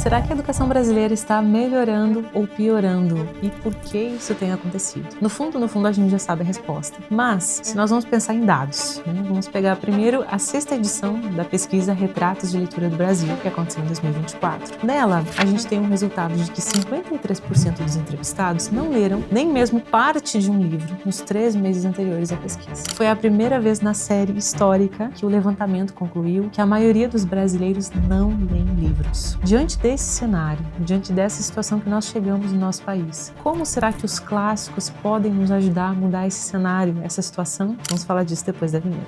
Será que a educação brasileira está melhorando ou piorando? E por que isso tem acontecido? No fundo, a gente já sabe a resposta. Mas, se nós vamos pensar em dados, vamos pegar primeiro a 6ª edição da pesquisa Retratos de Leitura do Brasil, que aconteceu em 2024. Nela, a gente tem um resultado de que 53% dos entrevistados não leram nem mesmo parte de um livro nos 3 meses anteriores à pesquisa. Foi a primeira vez na série histórica que o levantamento concluiu que a maioria dos brasileiros não leem livros. Diante desse cenário, diante dessa situação que nós chegamos no nosso país, como será que os clássicos podem nos ajudar a mudar esse cenário, essa situação? Vamos falar disso depois da vinheta.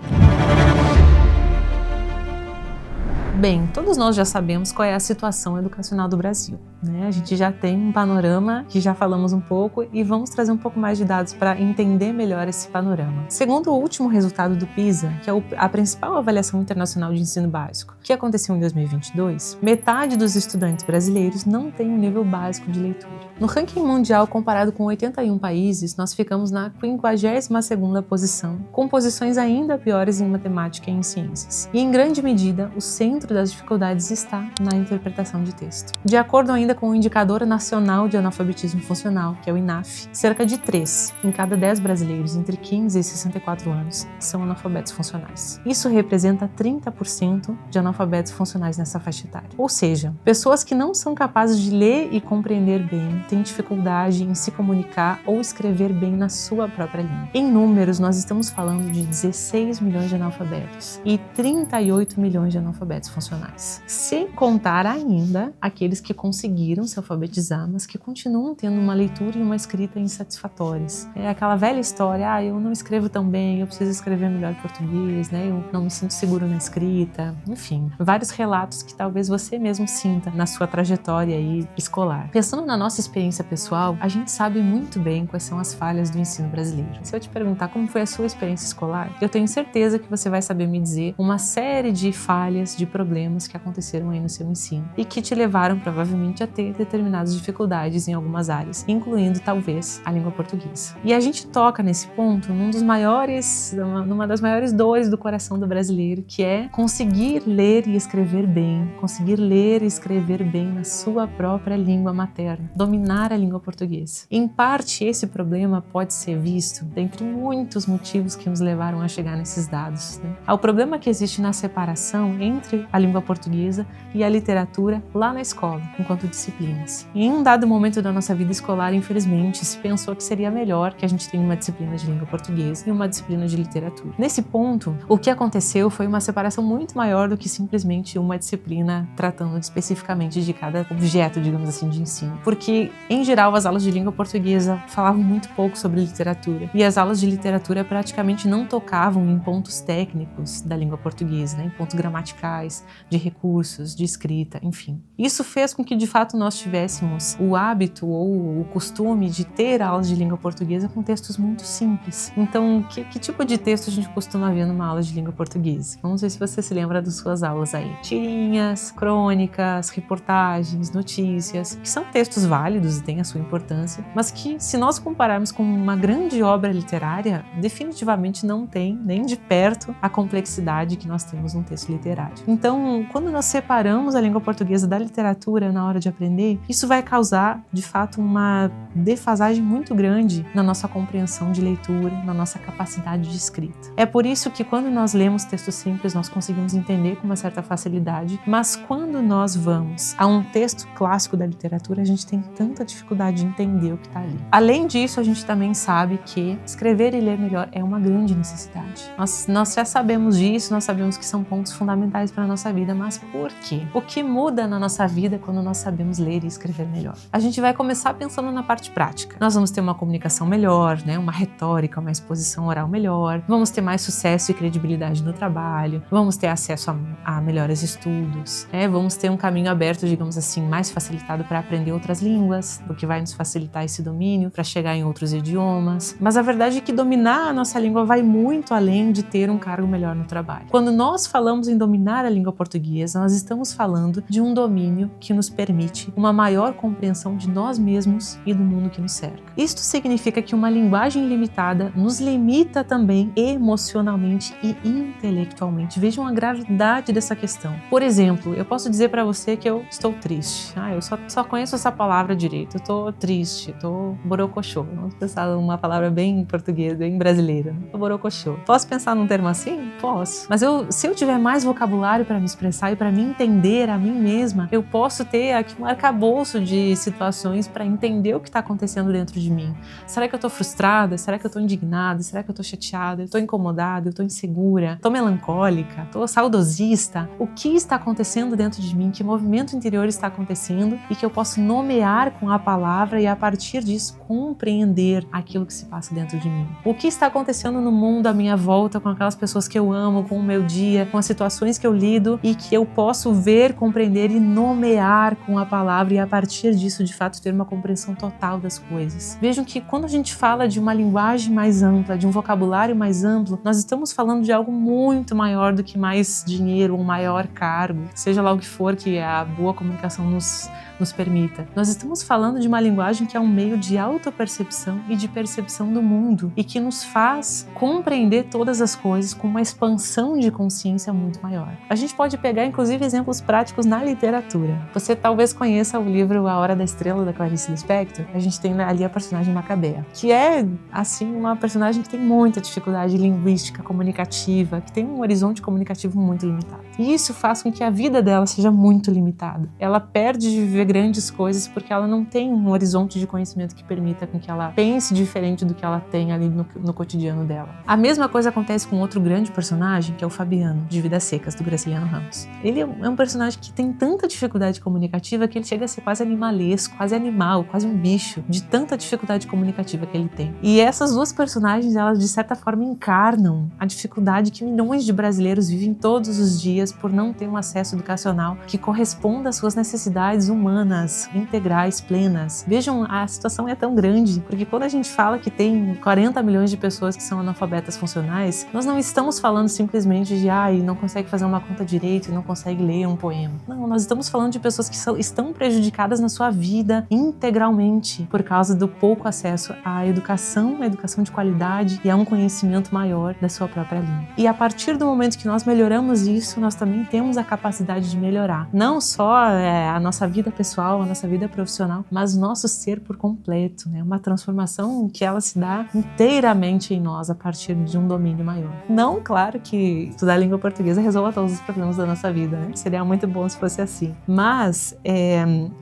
Bem, todos nós já sabemos qual é a situação educacional do Brasil, né? A gente já tem um panorama que já falamos um pouco e vamos trazer um pouco mais de dados para entender melhor esse panorama. Segundo o último resultado do PISA, que é a principal avaliação internacional de ensino básico, que aconteceu em 2022, metade dos estudantes brasileiros não tem um nível básico de leitura. No ranking mundial, comparado com 81 países, nós ficamos na 52ª posição, com posições ainda piores em matemática e em ciências. E, em grande medida, o centro das dificuldades está na interpretação de texto. De acordo ainda com o Indicador Nacional de Analfabetismo Funcional, que é o INAF, cerca de 3 em cada 10 brasileiros entre 15 e 64 anos são analfabetos funcionais. Isso representa 30% de analfabetos funcionais nessa faixa etária. Ou seja, pessoas que não são capazes de ler e compreender bem, têm dificuldade em se comunicar ou escrever bem na sua própria língua. Em números, nós estamos falando de 16 milhões de analfabetos e 38 milhões de analfabetos funcionais. Sem contar ainda aqueles que conseguiram se alfabetizar, mas que continuam tendo uma leitura e uma escrita insatisfatórias. É aquela velha história, eu não escrevo tão bem, eu preciso escrever melhor português, eu não me sinto seguro na escrita, enfim, vários relatos que talvez você mesmo sinta na sua trajetória aí escolar. Pensando na nossa experiência pessoal, a gente sabe muito bem quais são as falhas do ensino brasileiro. Se eu te perguntar como foi a sua experiência escolar, eu tenho certeza que você vai saber me dizer uma série de falhas, de problemas que aconteceram aí no seu ensino e que te levaram provavelmente a ter determinadas dificuldades em algumas áreas, incluindo talvez a língua portuguesa. E a gente toca nesse ponto numa das maiores dores do coração do brasileiro, que é conseguir ler e escrever bem, conseguir ler e escrever bem na sua própria língua materna, dominar a língua portuguesa. Em parte, esse problema pode ser visto dentre muitos motivos que nos levaram a chegar nesses dados, ao problema que existe na separação entre a língua portuguesa e a literatura lá na escola, enquanto disciplinas. E em um dado momento da nossa vida escolar, infelizmente, se pensou que seria melhor que a gente tenha uma disciplina de língua portuguesa e uma disciplina de literatura. Nesse ponto, o que aconteceu foi uma separação muito maior do que simplesmente uma disciplina tratando especificamente de cada objeto, digamos assim, de ensino. Porque, em geral, as aulas de língua portuguesa falavam muito pouco sobre literatura e as aulas de literatura praticamente não tocavam em pontos técnicos da língua portuguesa, em pontos gramaticais, de recursos, de escrita, enfim. Isso fez com que, de fato, nós tivéssemos o hábito ou o costume de ter aulas de língua portuguesa com textos muito simples. Então, que tipo de texto a gente costuma ver numa aula de língua portuguesa? Vamos ver se você se lembra das suas aulas aí. Tirinhas, crônicas, reportagens, notícias, que são textos válidos e têm a sua importância, mas que, se nós compararmos com uma grande obra literária, definitivamente não tem, nem de perto, a complexidade que nós temos num texto literário. Então, quando nós separamos a língua portuguesa da literatura na hora de aprender, isso vai causar, de fato, uma defasagem muito grande na nossa compreensão de leitura, na nossa capacidade de escrita. É por isso que, quando nós lemos textos simples, nós conseguimos entender com uma certa facilidade, mas quando nós vamos a um texto clássico da literatura, a gente tem tanta dificuldade de entender o que está ali. Além disso, a gente também sabe que escrever e ler melhor é uma grande necessidade. Nós já sabemos disso, nós sabemos que são pontos fundamentais para a nossa vida, mas por quê? O que muda na nossa vida quando nós sabemos ler e escrever melhor? A gente vai começar pensando na parte prática. Nós vamos ter uma comunicação melhor, uma retórica, uma exposição oral melhor, vamos ter mais sucesso e credibilidade no trabalho, vamos ter acesso a melhores estudos, vamos ter um caminho aberto, digamos assim, mais facilitado para aprender outras línguas, o que vai nos facilitar esse domínio para chegar em outros idiomas. Mas a verdade é que dominar a nossa língua vai muito além de ter um cargo melhor no trabalho. Quando nós falamos em dominar a língua língua portuguesa, nós estamos falando de um domínio que nos permite uma maior compreensão de nós mesmos e do mundo que nos cerca. Isto significa que uma linguagem limitada nos limita também emocionalmente e intelectualmente. Vejam a gravidade dessa questão. Por exemplo, eu posso dizer para você que eu estou triste. Eu só conheço essa palavra direito. Eu estou triste, estou borocochô. Vamos pensar numa palavra bem portuguesa, bem brasileira. Estou borocochô. Posso pensar num termo assim? Posso. Mas se eu tiver mais vocabulário para me expressar e para me entender a mim mesma, eu posso ter aqui um arcabouço de situações para entender o que está acontecendo dentro de mim. Será que eu estou frustrada? Será que eu estou indignada? Será que eu estou chateada? Eu estou incomodada? Eu estou insegura? Estou melancólica? Estou saudosista? O que está acontecendo dentro de mim? Que movimento interior está acontecendo e que eu posso nomear com a palavra e a partir disso compreender aquilo que se passa dentro de mim. O que está acontecendo no mundo à minha volta, com aquelas pessoas que eu amo, com o meu dia, com as situações que eu lido e que eu posso ver, compreender e nomear com a palavra e a partir disso, de fato, ter uma compreensão total das coisas. Vejam que quando a gente fala de uma linguagem mais ampla, de um vocabulário mais amplo, nós estamos falando de algo muito maior do que mais dinheiro ou maior cargo, seja lá o que for que a boa comunicação nos permita. Nós estamos falando de uma linguagem que é um meio de autopercepção e de percepção do mundo e que nos faz compreender todas as coisas com uma expansão de consciência muito maior. A gente pode pegar, inclusive, exemplos práticos na literatura. Você talvez conheça o livro A Hora da Estrela, da Clarice Lispector. A gente tem ali a personagem Macabea, que é, assim, uma personagem que tem muita dificuldade linguística, comunicativa, que tem um horizonte comunicativo muito limitado. E isso faz com que a vida dela seja muito limitada. Ela perde de viver grandes coisas porque ela não tem um horizonte de conhecimento que permita com que ela pense diferente do que ela tem ali no cotidiano dela. A mesma coisa acontece com outro grande personagem, que é o Fabiano, de Vidas Secas, do Graciliano Ramos. Ele é um personagem que tem tanta dificuldade comunicativa que ele chega a ser quase animalesco, quase animal, quase um bicho, de tanta dificuldade comunicativa que ele tem. E essas duas personagens, elas de certa forma encarnam a dificuldade que milhões de brasileiros vivem todos os dias por não ter um acesso educacional que corresponda às suas necessidades humanas, integrais, plenas. Vejam, a situação é tão grande, porque quando a gente fala que tem 40 milhões de pessoas que são analfabetas funcionais, nós não estamos falando simplesmente de não consegue fazer uma conta direito e não consegue ler um poema. Não, nós estamos falando de pessoas que estão prejudicadas na sua vida integralmente por causa do pouco acesso à educação de qualidade e a um conhecimento maior da sua própria língua. E a partir do momento que nós melhoramos isso, nós também temos a capacidade de melhorar. Não só a nossa vida pessoal, a nossa vida profissional, mas o nosso ser por completo, né? Uma transformação que ela se dá inteiramente em nós a partir de um domínio maior. Não, claro que estudar a língua portuguesa resolva todos os problemas da nossa vida, né? Seria muito bom se fosse assim. Mas,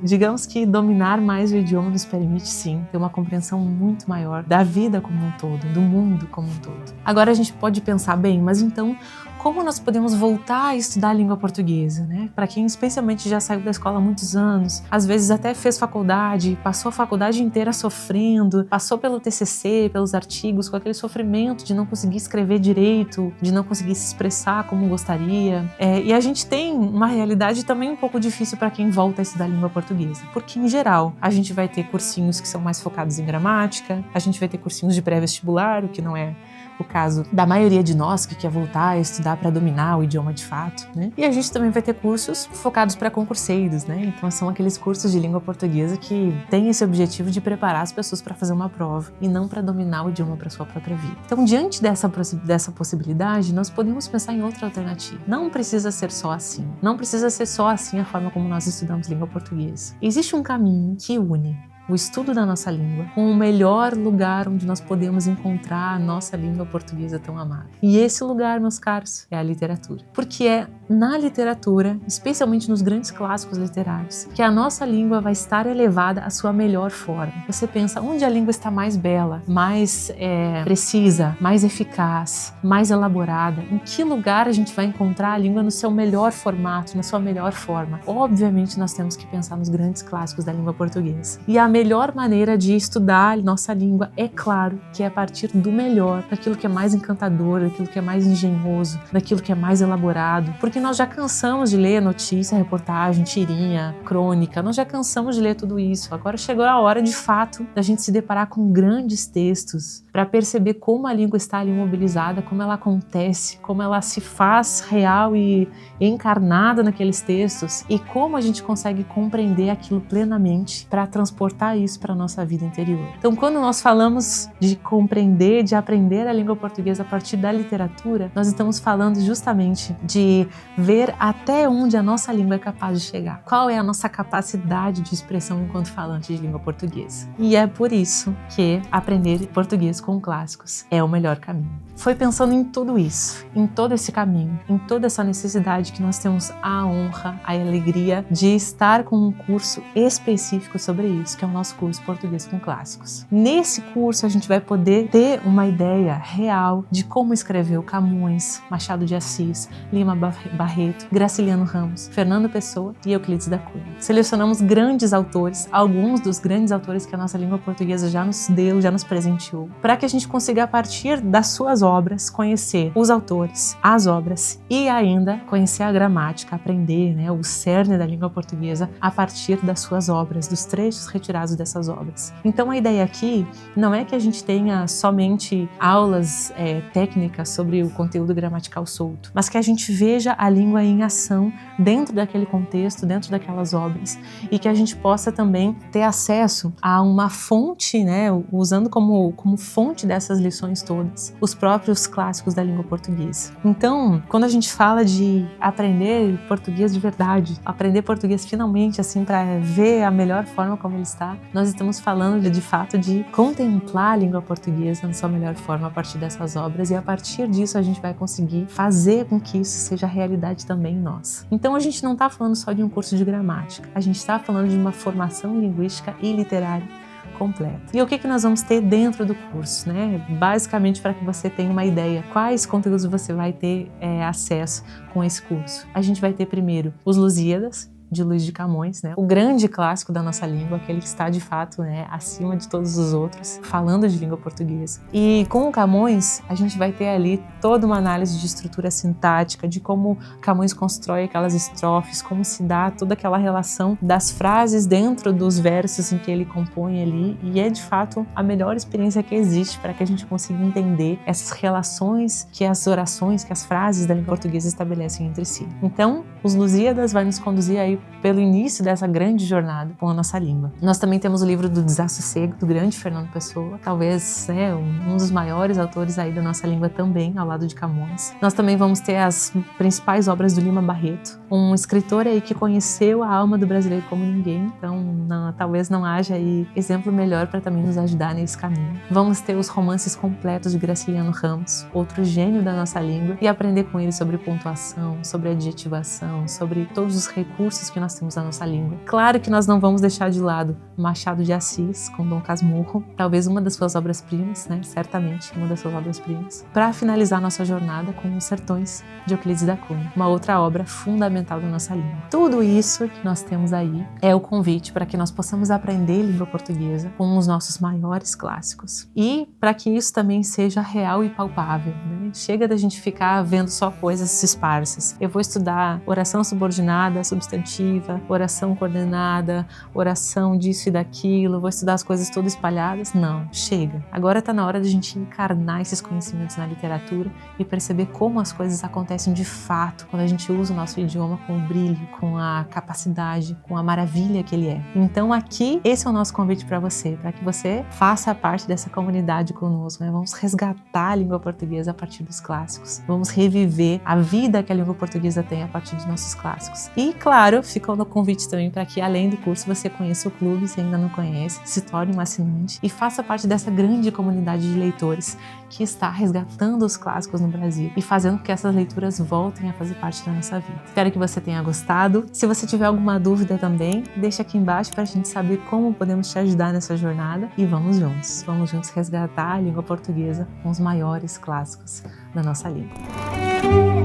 digamos que dominar mais o idioma nos permite, sim, ter uma compreensão muito maior da vida como um todo, do mundo como um todo. Agora a gente pode pensar, bem, mas então, como nós podemos voltar a estudar a língua portuguesa, né? Para quem especialmente já saiu da escola há muitos anos, às vezes até fez faculdade, passou a faculdade inteira sofrendo, passou pelo TCC, pelos artigos, com aquele sofrimento de não conseguir escrever direito, de não conseguir se expressar como gostaria. E a gente tem uma realidade também um pouco difícil para quem volta a estudar a língua portuguesa, porque em geral a gente vai ter cursinhos que são mais focados em gramática, a gente vai ter cursinhos de pré-vestibular, o que não é o caso da maioria de nós que quer voltar a estudar para dominar o idioma de fato, né? E a gente também vai ter cursos focados para concurseiros, né? Então são aqueles cursos de língua portuguesa que têm esse objetivo de preparar as pessoas para fazer uma prova e não para dominar o idioma para sua própria vida. Então, diante dessa possibilidade, nós podemos pensar em outra alternativa. Não precisa ser só assim. Não precisa ser só assim a forma como nós estudamos língua portuguesa. Existe um caminho que une o estudo da nossa língua com o melhor lugar onde nós podemos encontrar a nossa língua portuguesa tão amada. E esse lugar, meus caros, é a literatura. Porque é na literatura, especialmente nos grandes clássicos literários, que a nossa língua vai estar elevada à sua melhor forma. Você pensa, onde a língua está mais bela, mais precisa, mais eficaz, mais elaborada? Em que lugar a gente vai encontrar a língua no seu melhor formato, na sua melhor forma? Obviamente, nós temos que pensar nos grandes clássicos da língua portuguesa. E a melhor maneira de estudar nossa língua, é claro, que é a partir do melhor, daquilo que é mais encantador, daquilo que é mais engenhoso, daquilo que é mais elaborado, porque nós já cansamos de ler notícia, reportagem, tirinha, crônica, nós já cansamos de ler tudo isso. Agora chegou a hora, de fato, da gente se deparar com grandes textos para perceber como a língua está ali mobilizada, como ela acontece, como ela se faz real e encarnada naqueles textos e como a gente consegue compreender aquilo plenamente para transportar isso para a nossa vida interior. Então, quando nós falamos de compreender, de aprender a língua portuguesa a partir da literatura, nós estamos falando justamente de ver até onde a nossa língua é capaz de chegar. Qual é a nossa capacidade de expressão enquanto falante de língua portuguesa. E é por isso que aprender português com clássicos é o melhor caminho. Foi pensando em tudo isso, em todo esse caminho, em toda essa necessidade que nós temos a honra, a alegria de estar com um curso específico sobre isso, que é o nosso curso Português com Clássicos. Nesse curso a gente vai poder ter uma ideia real de como escreveu Camões, Machado de Assis, Lima Barreto, Graciliano Ramos, Fernando Pessoa e Euclides da Cunha. Selecionamos grandes autores, alguns dos grandes autores que a nossa língua portuguesa já nos deu, já nos presenteou, para que a gente consiga, a partir das suas obras, conhecer os autores, as obras e ainda conhecer a gramática, aprender, o cerne da língua portuguesa a partir das suas obras, dos trechos retirados dessas obras. Então a ideia aqui não é que a gente tenha somente aulas técnicas sobre o conteúdo gramatical solto, mas que a gente veja a língua em ação dentro daquele contexto, dentro daquelas obras, e que a gente possa também ter acesso a uma fonte, usando como fonte dessas lições todas, os próprios clássicos da língua portuguesa. Então, quando a gente fala de aprender português de verdade, aprender português finalmente, assim, para ver a melhor forma como ele está, nós estamos falando de fato de contemplar a língua portuguesa na sua melhor forma a partir dessas obras, e a partir disso a gente vai conseguir fazer com que isso seja realidade também em nós. Então a gente não está falando só de um curso de gramática, a gente está falando de uma formação linguística e literária completa. E o que nós vamos ter dentro do curso, Basicamente, para que você tenha uma ideia, quais conteúdos você vai ter acesso com esse curso. A gente vai ter primeiro os Lusíadas, de Luís de Camões, o grande clássico da nossa língua, aquele que está de fato acima de todos os outros, falando de língua portuguesa. E com o Camões, a gente vai ter ali toda uma análise de estrutura sintática, de como Camões constrói aquelas estrofes, como se dá toda aquela relação das frases dentro dos versos em que ele compõe ali, e é de fato a melhor experiência que existe para que a gente consiga entender essas relações que as orações, que as frases da língua portuguesa estabelecem entre si. Então, os Lusíadas vai nos conduzir aí pelo início dessa grande jornada com a nossa língua. Nós também temos o livro do Desassossego, do grande Fernando Pessoa, talvez um dos maiores autores aí da nossa língua também, ao lado de Camões. Nós também vamos ter as principais obras do Lima Barreto, um escritor aí que conheceu a alma do brasileiro como ninguém, então talvez não haja aí exemplo melhor para também nos ajudar nesse caminho. Vamos ter os romances completos de Graciliano Ramos, outro gênio da nossa língua, e aprender com ele sobre pontuação, sobre adjetivação, sobre todos os recursos que nós temos na nossa língua. Claro que nós não vamos deixar de lado Machado de Assis, com Dom Casmurro, talvez uma das suas obras-primas, certamente uma das suas obras-primas, para finalizar nossa jornada com Os Sertões, de Euclides da Cunha, uma outra obra fundamental da nossa língua. Tudo isso que nós temos aí é o convite para que nós possamos aprender língua portuguesa com os nossos maiores clássicos, e para que isso também seja real e palpável. Chega da gente ficar vendo só coisas esparsas. Eu vou estudar oração subordinada, substantiva, oração coordenada, oração disso e daquilo, vou estudar as coisas todas espalhadas. Não, chega. Agora está na hora de a gente encarnar esses conhecimentos na literatura e perceber como as coisas acontecem de fato quando a gente usa o nosso idioma com o brilho, com a capacidade, com a maravilha que ele é. Então aqui, esse é o nosso convite para que você faça parte dessa comunidade conosco. Vamos resgatar a língua portuguesa a partir dos clássicos. Vamos reviver a vida que a língua portuguesa tem a partir dos nossos clássicos. E claro, fica o convite também para que, além do curso, você conheça o clube, se ainda não conhece, se torne um assinante e faça parte dessa grande comunidade de leitores que está resgatando os clássicos no Brasil e fazendo com que essas leituras voltem a fazer parte da nossa vida. Espero que você tenha gostado. Se você tiver alguma dúvida também, deixa aqui embaixo para a gente saber como podemos te ajudar nessa jornada, e vamos juntos resgatar a língua portuguesa com os maiores clássicos da nossa língua.